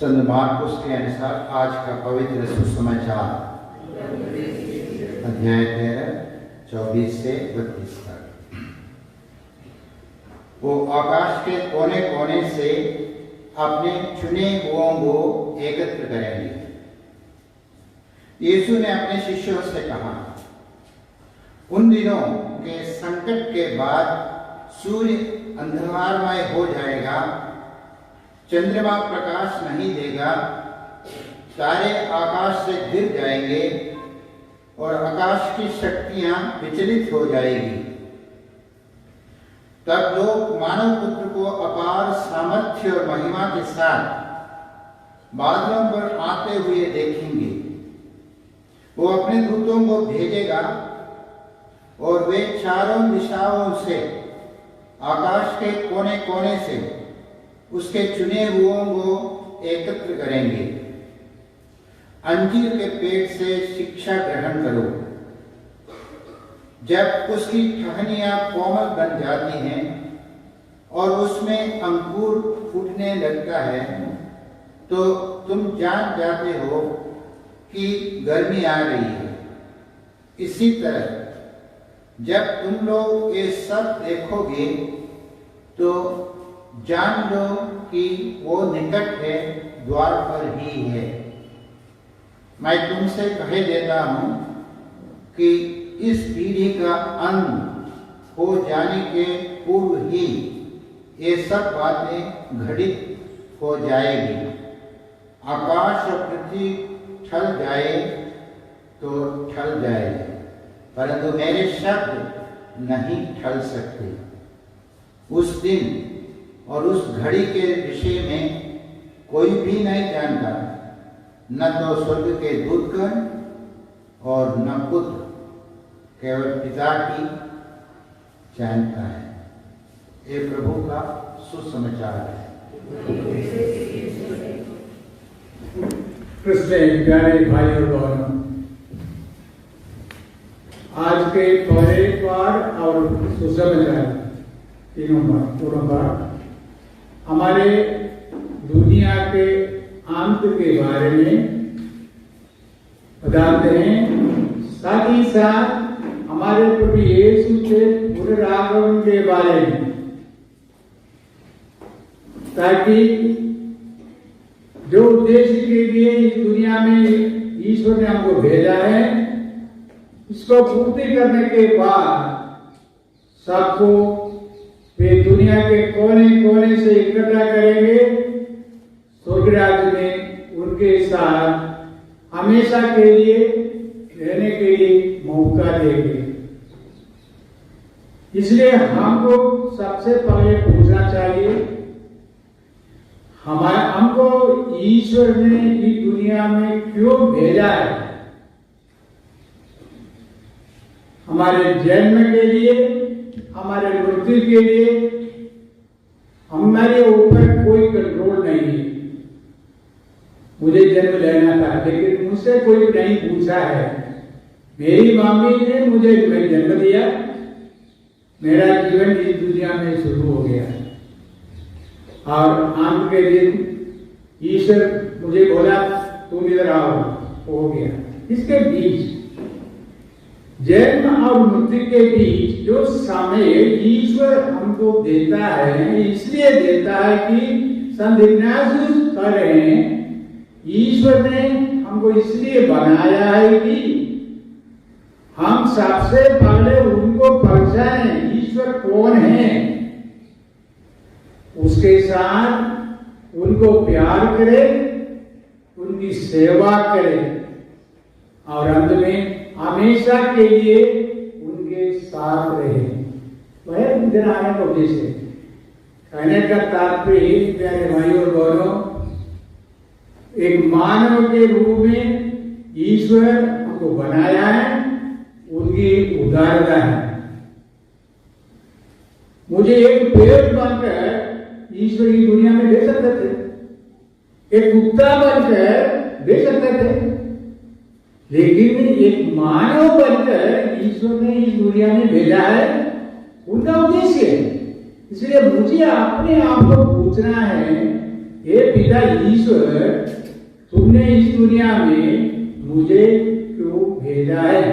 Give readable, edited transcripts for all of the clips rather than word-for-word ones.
संत मार्कुस के अनुसार आज का पवित्र सुसमाचार अध्याय 13 24 से 32 तक। वो आकाश के कोने कोने से अपने चुने हुओं को एकत्र करेंगे। यीशु ने अपने शिष्यों से कहा, उन दिनों के संकट के बाद सूर्य अंधकारमय हो जाएगा, चंद्रमा प्रकाश नहीं देगा, तारे आकाश से गिर जाएंगे और आकाश की शक्तियां विचलित हो जाएगी। तब लोग मानव पुत्र को अपार सामर्थ्य और महिमा के साथ बादलों पर आते हुए देखेंगे। वो अपने दूतों को भेजेगा और वे चारों दिशाओं से आकाश के कोने कोने से उसके चुने हुओं को एकत्र करेंगे। अंजीर के पेड़ से शिक्षा ग्रहण करो। जब उसकी टहनियां कोमल बन जाती हैं और उसमें अंकुर फूटने लगता है, तो तुम जान जाते हो कि गर्मी आ रही है। इसी तरह जब तुम लोग ये सब देखोगे तो जान लो कि वो निकट है, द्वार पर ही है। मैं तुमसे कह देता हूं कि इस पीढ़ी का अंत हो जाने के पूर्व ही ये सब बातें घटित हो जाएगी। आकाश और पृथ्वी ठल जाए तो ठल जाए, परंतु मेरे शब्द नहीं ठल सकते। उस दिन और उस घड़ी के विषय में कोई भी नहीं जानता, न तो स्वर्ग के दूतगण और न पुत्र, केवल पिता ही जानता है। ये प्रभु का सुसमाचार है। कृष्ण प्यारे भाई और बहनों, आज के पहले पाठ और सुसमाचार तीनों पाठ हमारे दुनिया के अंत के बारे में बताते हैं, साथ ही साथ हमारे प्रभु यीशु के पुनरागमन के बारे में, ताकि जो उद्देश्य के लिए इस दुनिया में ईश्वर ने हमको भेजा है, इसको पूर्ति करने के बाद सबको वे दुनिया के कोने कोने से इकट्ठा करेंगे, स्वर्ग राज्य में उनके साथ हमेशा के लिए रहने के लिए मौका देंगे। इसलिए हमको सबसे पहले पूछना चाहिए, हमको ईश्वर ने इस दुनिया में क्यों भेजा है? हमारे जन्म के लिए, हमारे मृत्यु के लिए। हमारे ऊपर कोई कंट्रोल नहीं है। मुझे जन्म लेना था, लेकिन मुझसे कोई नहीं पूछा है। मेरी मम्मी ने मुझे जन्म दिया, मेरा जीवन इस दुनिया में शुरू हो गया। और अंत के दिन ईश्वर मुझे बोला, तुम इधर आओ, हो गया। इसके बीच, जन्म और मृत्यु के बीच जो समय ईश्वर हमको देता है, इसलिए देता है कि संत इग्नासियस कह रहे हैं, ईश्वर ने हमको इसलिए बनाया है कि हम सबसे पहले उनको पहचानें, ईश्वर कौन है, उसके साथ उनको प्यार करें, उनकी सेवा करें और अंत में हमेशा के लिए उनके साथ रहे। वह दिन आने का उद्देश्य। कहने का तात्पर्य, प्यारे भाई और बहनों, एक मानव के रूप में ईश्वर हमको बनाया है, उनकी उदारता है। मुझे एक पेड़ बनकर ईश्वर की दुनिया में दे सकते थे, एक कुत्ता बनकर दे सकते थे, लेकिन एक मानव बनकर ईश्वर ने इस दुनिया में भेजा है, उनका उद्देश्य है। इसलिए मुझे अपने आप को पूछना है हे पिता ईश्वर, तुमने इस दुनिया में मुझे क्यों भेजा है?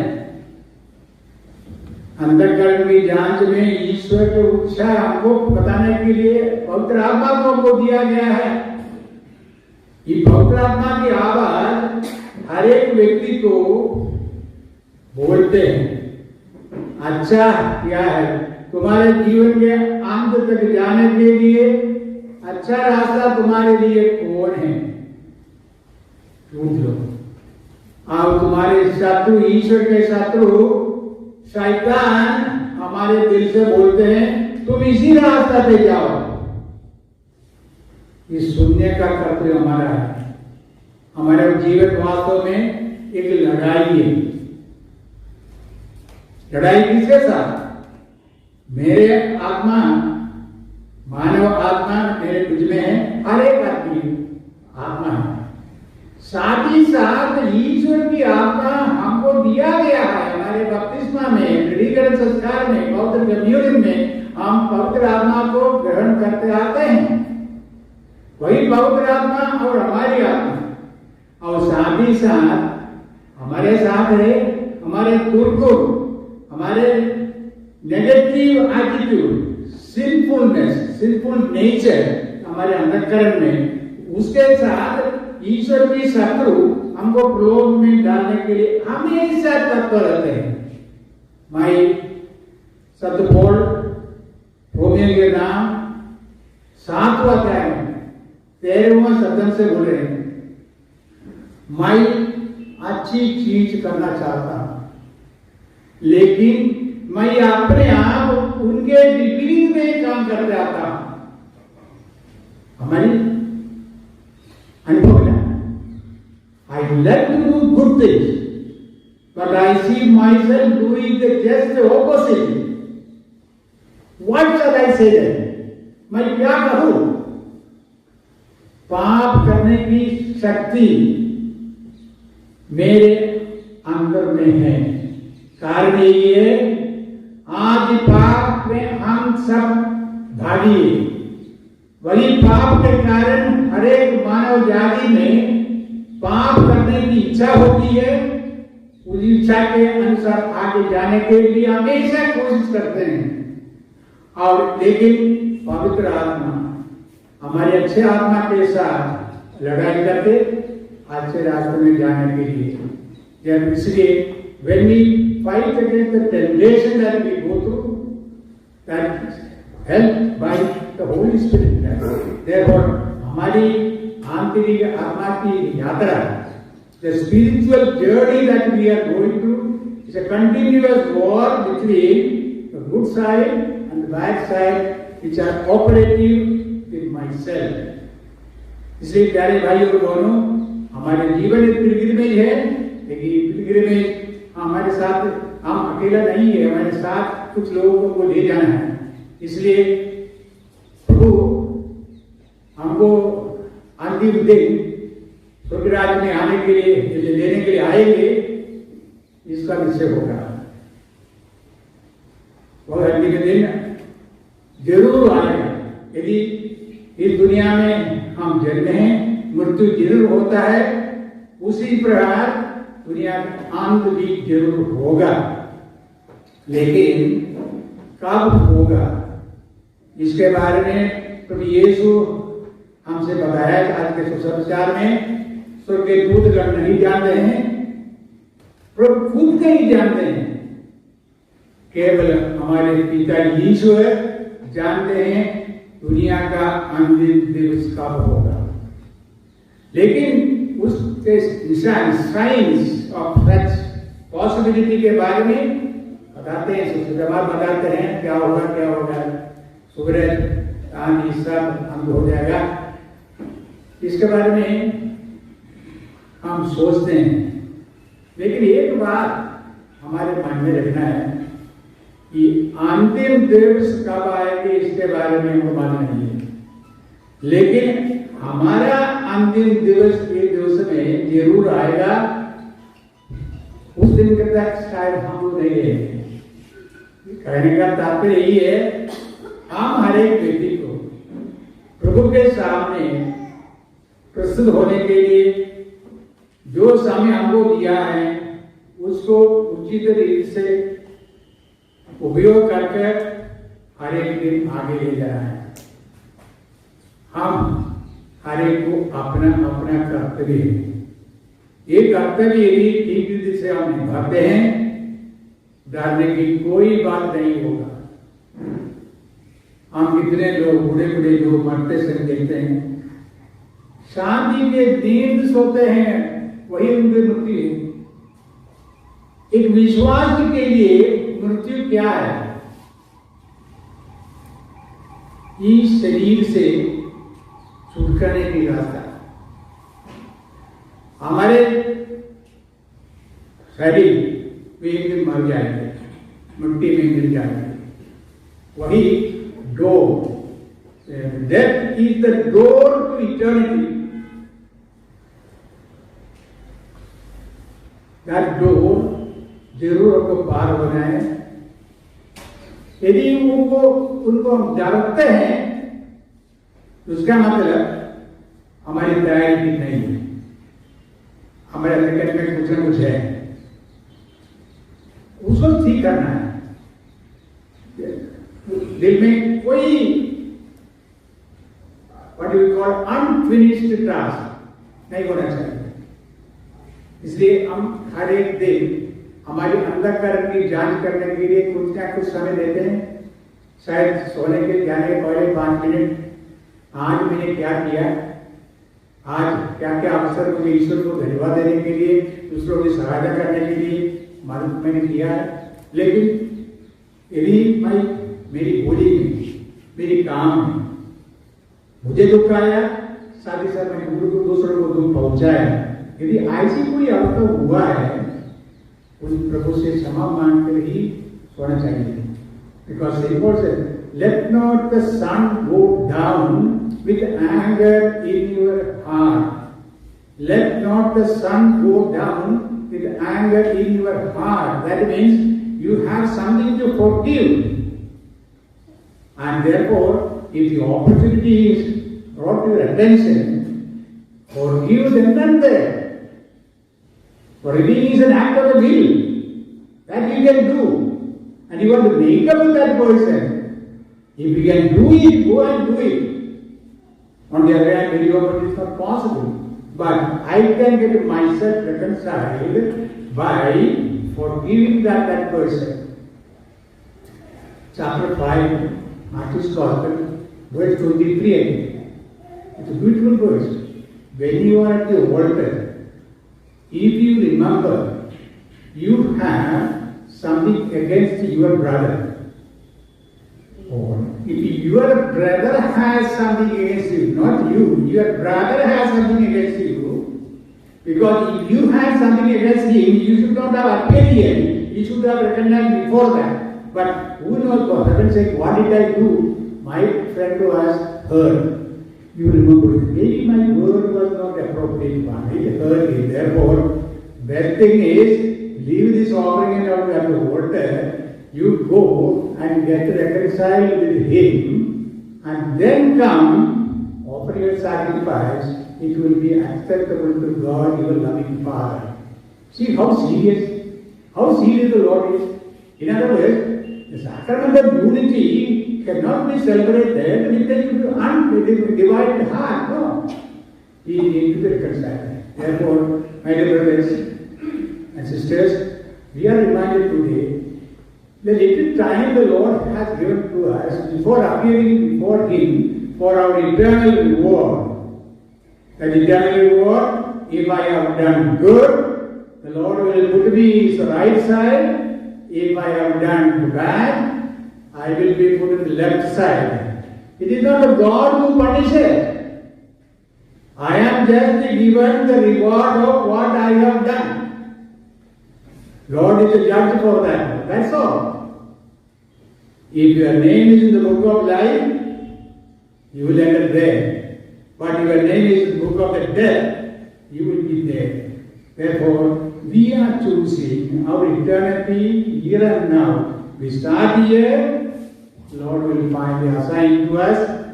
अंतःकरण की जांच में ईश्वर के उपचार हमको बताने के लिए पवित्र आत्मा को हमको दिया गया है। ये पवित्र आत्मा की आवाज हर एक व्यक्ति को बोलते हैं, अच्छा क्या है, तुम्हारे जीवन के अंत तक जाने के लिए अच्छा रास्ता तुम्हारे लिए कौन है? ढूंढ लो। और तुम्हारे शत्रु, ईश्वर के शत्रु शैतान हमारे दिल से बोलते हैं तुम इसी रास्ता पे जाओ। इस सुनने का कर्तव्य हमारा है। हमारे जीवन वास्तव में एक लड़ाई है। लड़ाई किसके साथ? मेरे आत्मा, मानव आत्मा मेरे तुझ में है, हर एक आदमी आत्मा है। साथ ही साथ ईश्वर की आत्मा हमको दिया गया है। हमारे बपतिस्मा में, दृढ़ीकरण संस्कार में, पवित्र कम्युनियन में हम पवित्र आत्मा को ग्रहण करते आते हैं। वही पवित्र आत्मा और हमारी आत्मा, और साथ ही साथ हमारे साथ है हमारे दुर्गुण, हमारे नेगेटिव एटीट्यूड, सिंफुल नेचर हमारे अंतःकरण में, उसके साथ ईश्वर की शत्रु हमको प्रलोभ में डालने के लिए हमेशा तत्पर रहते हैं। माई सतपोल रोमियो के नाम 7वां अध्याय में 13वां शब्द से बोल रहे हैं, मैं अच्छी चीज करना चाहता हूं लेकिन मैं अपने आप उनके विपरीत में काम करते आता हूं। हमारी अनुभव है, I like to do good things, but I see myself doing the just the opposite. What shall I say then? मैं क्या करूं? पाप करने की शक्ति मेरे अंदर में है। कारण यही है, आज पाप में हम सब भागी। वही पाप के कारण हर एक मानव जाति में पाप करने की इच्छा होती है। उस इच्छा के अनुसार आगे जाने के लिए हमेशा कोशिश करते हैं। और लेकिन पवित्र आत्मा हमारे अच्छे आत्मा के साथ लड़ाई करके अच्छे रास्ते में जाने के लिए, जब इसलिए when we fight against the temptation that we go through, that is helped by the Holy Spirit. Therefore, हमारी आंतरिक आत्मा की यात्रा, the spiritual journey that we are going through, is a continuous war between the good side and the bad side, which are operative in myself. इसलिए प्यारे भाई और बहनों, हमारे जीवन एक पिलग्रिमेज है, लेकिन पिलग्रिमेज हमारे साथ, हम अकेला नहीं है, हमारे साथ कुछ लोगों को ले जाना है। इसलिए प्रभु हमको अंतिम दिन स्वर्गराज में आने के लिए, लेने के लिए आएंगे, इसका निश्चय होगा। वह अंतिम दिन जरूर आएगा। यदि इस दुनिया में हम जन्मे हैं, मृत्यु जरूर होता है, उसी प्रकार दुनिया का अंत भी जरूर होगा। लेकिन कब होगा, इसके बारे में प्रभु यीशु हमसे बताया आज के सुसमाचार में। स्वर्ग के दूतगण नहीं जानते हैं, प्रभु खुद नहीं जानते हैं, केवल हमारे पिता ईश्वर जानते हैं दुनिया का अंतिम दिवस कब होगा। लेकिन उसके निशान, साइंस ऑफ सच पॉसिबिलिटी के बारे में बताते हैं, सुसमाचार बताते हैं क्या होगा, सूरज आंधी सब अंत हो जाएगा। इसके बारे में हम सोचते हैं, लेकिन एक बात हमारे मन में रखना है कि अंतिम दिवस कब आएगी इसके बारे में हमको मालूम नहीं है, लेकिन हमारा अंतिम दिवस के दिवस में जरूर आएगा। उस दिन तक शायद हम लोग नहीं रहेंगे। कहने का तात्पर्य यही है, हम हर एक व्यक्ति को प्रभु के सामने प्रसिद्ध होने के लिए जो समय हमको दिया है उसको उचित रीति से उपयोग करके हर एक दिन आगे ले जा रहे हैं। हम हर एक को अपना अपना कर्तव्य है, ये कर्तव्य यदि ठीक रीति से हम निभाते हैं, डरने की कोई बात नहीं होगा। हम कितने लोग बूढ़े बूढ़े लोग मरते से देखते हैं, शांति के नींद सोते हैं, वही उनकी मृत्यु है। एक विश्वास के लिए मृत्यु क्या है? इस शरीर से छुटकारे की रास्ता। हमारे शरीर वे एक दिन मर जाएंगे, मिट्टी में गिर जाएंगे, वही door. Death is the door to eternity. That door जरूर आपको पार होना है। यदि उनको हम जानते हैं तो उसका मतलब हमारी तैयारी ठीक नहीं है, हमारे अंदर में कुछ ना कुछ है, उसको ठीक करना है। दिल में कोई what you call unfinished task नहीं होना चाहिए। इसलिए हम हर एक दिन हमारी अंतःकरण की जांच करने के लिए कुछ ना कुछ समय देते हैं। शायद सोने के जाने के पहले 5 मिनट, आज मैंने क्या किया, आज क्या क्या अवसर मुझे ईश्वर को धन्यवाद देने के लिए, दूसरों की सहायता करने के लिए मदद मैंने किया है। लेकिन यदि मेरी बोली में, मेरी काम में मुझे दुख आया, साथ ही साथ मैं दूसरों को दुख पहुंचाया, यदि ऐसी कोई अवसर हुआ है, उस प्रभु से क्षमा मांगकर ही सोना चाहिए। Because Saint said, let not the sun go down with anger in your heart. Let not the sun go down with anger in your heart. That means you have something to forgive. And therefore, if the opportunity is brought to your attention, forgive them then there. Forgiving is an act of the will that you can do, and you want to make up with that person. If you can do it, go and do it. On the other hand, very often it's not possible. But I can get myself reconciled by forgiving that person. Chapter 5, Matthew's Gospel, verse 23 again. It's a beautiful verse. When you are at the altar, if you remember you have something against your brother, or if your brother has something against you, not you, your brother has something against you, because if you have something against him, you should not have appeared here, you should have recognized before that. But who knows God? Heaven said, what did I do? My friend was hurt. You remember, maybe my word was not appropriate one. He heard it. Therefore, best thing is, leave this offering out at the altar. You go and get reconciled with him, and then come, offer your sacrifice. It will be acceptable to God, your loving Father. See how serious the Lord is. In other words, the sacrament of unity cannot be celebrated with a divided heart. No. We need to be reconciled. Therefore, my dear brothers and sisters, we are reminded today the little time the Lord has given to us before appearing before Him for our eternal reward. That eternal reward, if I have done good, the Lord will put me His right side. If I have done bad, I will be put on the left side. It is not a God who punishes. I am just given the reward of what I have done. Lord is the judge for that. That's all. If your name is in the book of life, you will end up there. But if your name is in the book of the death, you will be there. Therefore, we are choosing our eternity here and now. We start here, Lord will finally assign to us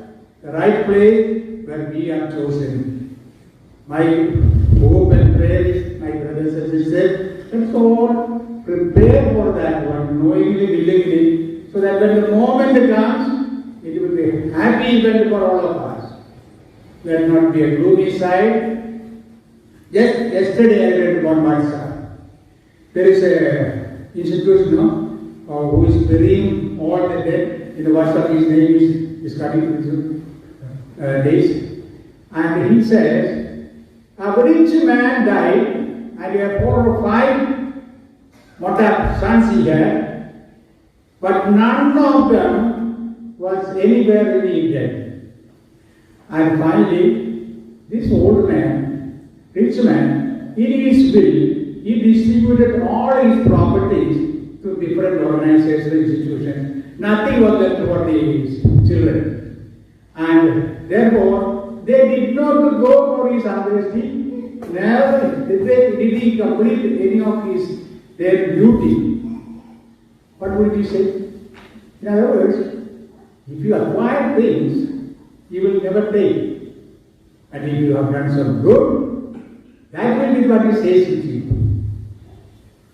the right place where we are chosen. My hope and prayer is, my brothers and sisters, let's all prepare for that one, knowingly, willingly, so that when the moment comes, it will be a happy event for all of us. Let not be a gloomy side. Just yesterday I read one WhatsApp. There is a institution who is burying all the dead. In the WhatsApp, his name is coming to days. And he says, a rich man died and he had 4 or 5 sons he had, but none of them was anywhere in England. And finally, this old man, rich man, in his will, he distributed all his properties to different organizations, institutions. Nothing was left for the children. And therefore, they did not go for his anniversary. Never did he complete any of their duty. What would he say? In other words, if you acquire things, you will never take. And if you have done some good, that will be what he says with you.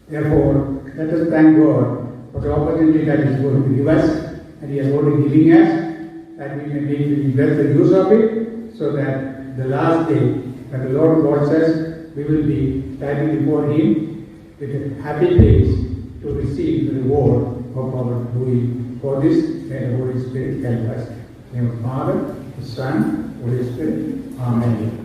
Therefore, let us thank God for the opportunity that He is going to give us, and He has already given us, that we may make the better use of it, so that the last day, when the Lord calls us, we will be standing before Him with a happy face to receive the reward of our doing. For this, may the Holy Spirit help us. In the name of the Father, the Son, Holy Spirit. Amen.